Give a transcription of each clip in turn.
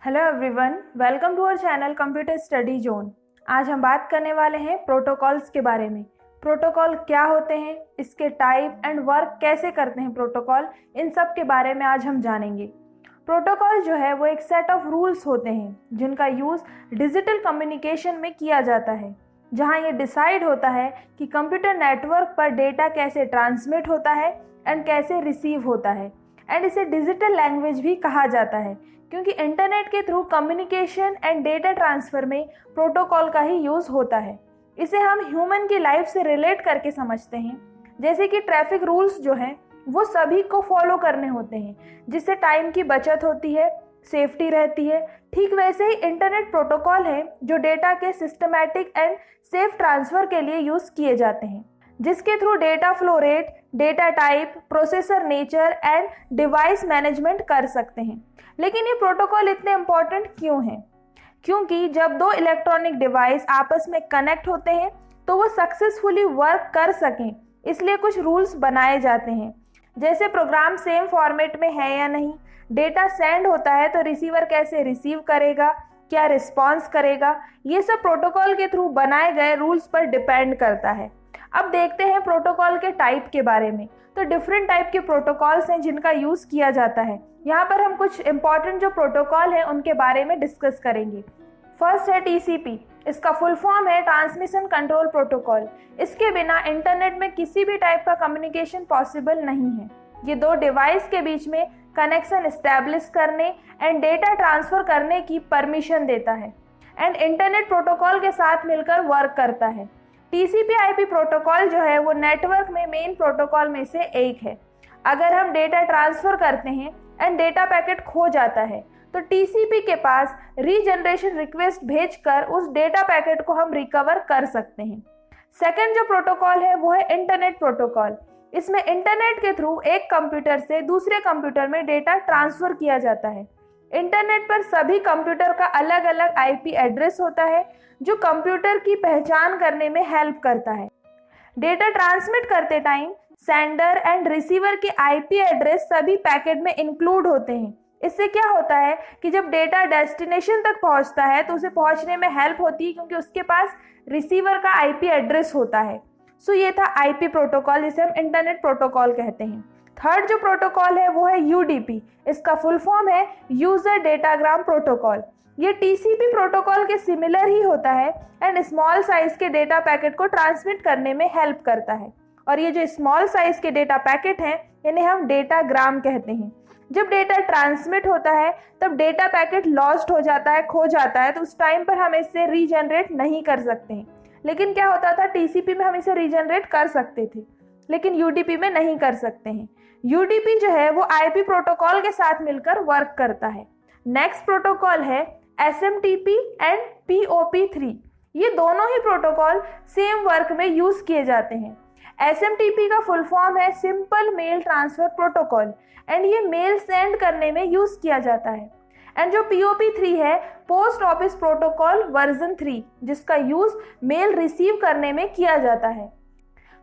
Hello everyone, welcome to our channel computer study zone. आज हम बात करने वाले हैं प्रोटोकॉल्स के बारे में। प्रोटोकॉल क्या होते हैं, इसके टाइप एंड वर्क कैसे करते हैं प्रोटोकॉल, इन सब के बारे में आज हम जानेंगे। प्रोटोकॉल जो है वो एक सेट ऑफ रूल्स होते हैं जिनका यूज़ डिजिटल कम्युनिकेशन में किया जाता है, जहां ये डिसाइड होता है कि कंप्यूटर नेटवर्क पर डेटा कैसे ट्रांसमिट होता है एंड कैसे रिसीव होता है। एंड इसे डिजिटल लैंग्वेज भी कहा जाता है क्योंकि इंटरनेट के through communication and data transfer में प्रोटोकॉल का ही यूज़ होता है। इसे हम ह्यूमन की लाइफ से रिलेट करके समझते हैं, जैसे कि ट्रैफिक रूल्स जो हैं वो सभी को फॉलो करने होते हैं, जिससे टाइम की बचत होती है, सेफ्टी रहती है। ठीक वैसे ही इंटरनेट प्रोटोकॉल है जो डेटा के सिस्टमैटिक एंड सेफ ट्रांसफ़र के लिए यूज़ किए जाते हैं, जिसके through data flow rate, data type, processor nature and device management कर सकते हैं। लेकिन ये प्रोटोकॉल इतने इम्पोर्टेंट क्यों हैं? क्योंकि जब दो इलेक्ट्रॉनिक डिवाइस आपस में कनेक्ट होते हैं तो वो सक्सेसफुली वर्क कर सकें, इसलिए कुछ रूल्स बनाए जाते हैं, जैसे प्रोग्राम सेम फॉर्मेट में है या नहीं, डेटा सेंड होता है तो रिसीवर कैसे रिसीव करेगा, क्या रिस्पॉन्स करेगा। ये सब प्रोटोकॉल के थ्रू बनाए गए रूल्स पर डिपेंड करता है। अब देखते हैं प्रोटोकॉल के टाइप के बारे में। तो डिफरेंट टाइप के प्रोटोकॉल्स हैं जिनका यूज़ किया जाता है। यहाँ पर हम कुछ इंपॉर्टेंट जो प्रोटोकॉल हैं उनके बारे में डिस्कस करेंगे। फर्स्ट है टीसीपी। इसका फुल फॉर्म है ट्रांसमिशन कंट्रोल प्रोटोकॉल। इसके बिना इंटरनेट में किसी भी टाइप का कम्युनिकेशन पॉसिबल नहीं है। ये दो डिवाइस के बीच में कनेक्शन इस्टेब्लिश करने एंड डेटा ट्रांसफ़र करने की परमिशन देता है एंड इंटरनेट प्रोटोकॉल के साथ मिलकर वर्क करता है। TCP/IP प्रोटोकॉल जो है वो नेटवर्क में मेन प्रोटोकॉल में से एक है। अगर हम डेटा ट्रांसफ़र करते हैं एंड डेटा पैकेट खो जाता है तो TCP के पास रीजनरेशन रिक्वेस्ट भेजकर उस डेटा पैकेट को हम रिकवर कर सकते हैं। सेकंड जो प्रोटोकॉल है वो है इंटरनेट प्रोटोकॉल। इसमें इंटरनेट के थ्रू एक कंप्यूटर से दूसरे कंप्यूटर में डेटा ट्रांसफ़र किया जाता है। इंटरनेट पर सभी कंप्यूटर का अलग अलग IP एड्रेस होता है जो कंप्यूटर की पहचान करने में हेल्प करता है। डेटा ट्रांसमिट करते टाइम सेंडर एंड रिसीवर के IP एड्रेस सभी पैकेट में इंक्लूड होते हैं। इससे क्या होता है कि जब डेटा डेस्टिनेशन तक पहुंचता है तो उसे पहुंचने में हेल्प होती है क्योंकि उसके पास रिसीवर का IP एड्रेस होता है। सो ये था IP प्रोटोकॉल, जिसे हम इंटरनेट प्रोटोकॉल कहते हैं। थर्ड जो प्रोटोकॉल है वो है UDP। इसका फुल फॉर्म है यूजर डेटाग्राम प्रोटोकॉल। ये TCP प्रोटोकॉल के सिमिलर ही होता है एंड स्मॉल साइज के डेटा पैकेट को ट्रांसमिट करने में हेल्प करता है। और ये जो स्मॉल साइज के डेटा पैकेट हैं इन्हें हम डेटाग्राम कहते हैं। जब डेटा ट्रांसमिट होता है तब डेटा पैकेट लॉस्ट हो जाता है, खो जाता है, तो उस टाइम पर हम इससे रीजनरेट नहीं कर सकते हैं। लेकिन क्या होता था, TCP में हम इसे रीजनरेट कर सकते थे लेकिन UDP में नहीं कर सकते हैं। UDP जो है वो IP प्रोटोकॉल के साथ मिलकर वर्क करता है। नेक्स्ट प्रोटोकॉल है SMTP एंड POP3। ये दोनों ही प्रोटोकॉल सेम वर्क में यूज़ किए जाते हैं। SMTP का फुल फॉर्म है simple mail transfer protocol and ये मेल सेंड करने में यूज़ किया जाता है। एंड जो POP3 है पोस्ट ऑफिस प्रोटोकॉल वर्जन 3, जिसका यूज़ मेल रिसीव करने में किया जाता है।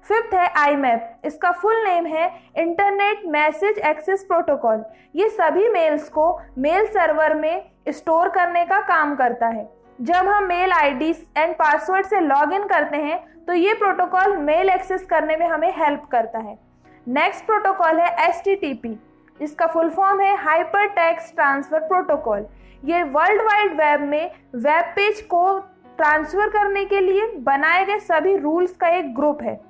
फिफ्थ है IMAP। इसका फुल नेम है इंटरनेट मैसेज एक्सेस प्रोटोकॉल। ये सभी मेल्स को मेल सर्वर में स्टोर करने का काम करता है। जब हम मेल ID एंड पासवर्ड से लॉग इन करते हैं तो ये प्रोटोकॉल मेल एक्सेस करने में हमें हेल्प करता है। नेक्स्ट प्रोटोकॉल है HTTP। इसका फुल फॉर्म है हाइपर टेक्स्ट ट्रांसफ़र प्रोटोकॉल। ये वर्ल्ड वाइड वेब में वेब पेज को ट्रांसफ़र करने के लिए बनाए गए सभी रूल्स का एक ग्रुप है।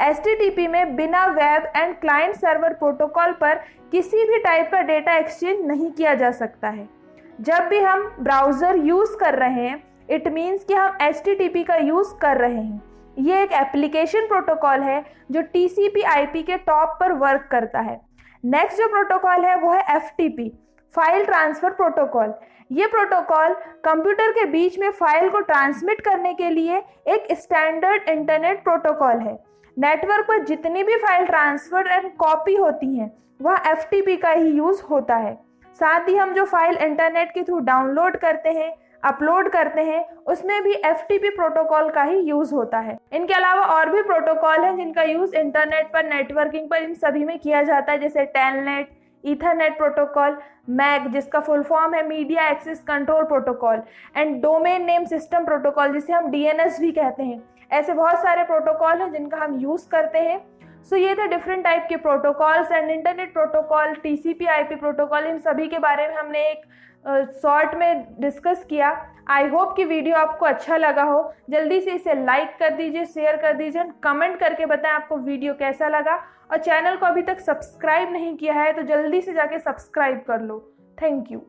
HTTP में बिना web and client server protocol पर किसी भी टाइप का डेटा एक्सचेंज नहीं किया जा सकता है। जब भी हम ब्राउज़र यूज़ कर रहे हैं इट मीन्स कि हम HTTP का यूज़ कर रहे हैं। ये एक एप्लीकेशन प्रोटोकॉल है जो TCP/IP के टॉप पर वर्क करता है। नेक्स्ट जो प्रोटोकॉल है वो है FTP, फाइल ट्रांसफ़र प्रोटोकॉल। ये प्रोटोकॉल कंप्यूटर के बीच में फाइल को ट्रांसमिट करने के लिए एक स्टैंडर्ड इंटरनेट प्रोटोकॉल है। नेटवर्क पर जितनी भी फाइल ट्रांसफ़र एंड कॉपी होती हैं वह FTP का ही यूज़ होता है। साथ ही हम जो फाइल इंटरनेट के थ्रू डाउनलोड करते हैं, अपलोड करते हैं, उसमें भी FTP प्रोटोकॉल का ही यूज़ होता है। इनके अलावा और भी प्रोटोकॉल हैं जिनका यूज़ इंटरनेट पर, नेटवर्किंग पर, इन सभी में किया जाता है, जैसे टेलनेट, ईथरनेट प्रोटोकॉल, मैक जिसका फुल फॉर्म है media access control protocol, and domain name system protocol जिसे हम डीएनएस भी कहते हैं। ऐसे बहुत सारे प्रोटोकॉल हैं जिनका हम यूज़ करते हैं। सो ये थे डिफरेंट टाइप के protocols and internet protocol, TCP IP protocol, इन सभी के बारे में हमने एक शॉर्ट में डिस्कस किया। आई होप कि वीडियो आपको अच्छा लगा हो। जल्दी से इसे लाइक कर दीजिए, शेयर कर दीजिए, कमेंट करके बताएं आपको वीडियो कैसा लगा। और चैनल को अभी तक सब्सक्राइब नहीं किया है तो जल्दी से जाके सब्सक्राइब कर लो। Thank you.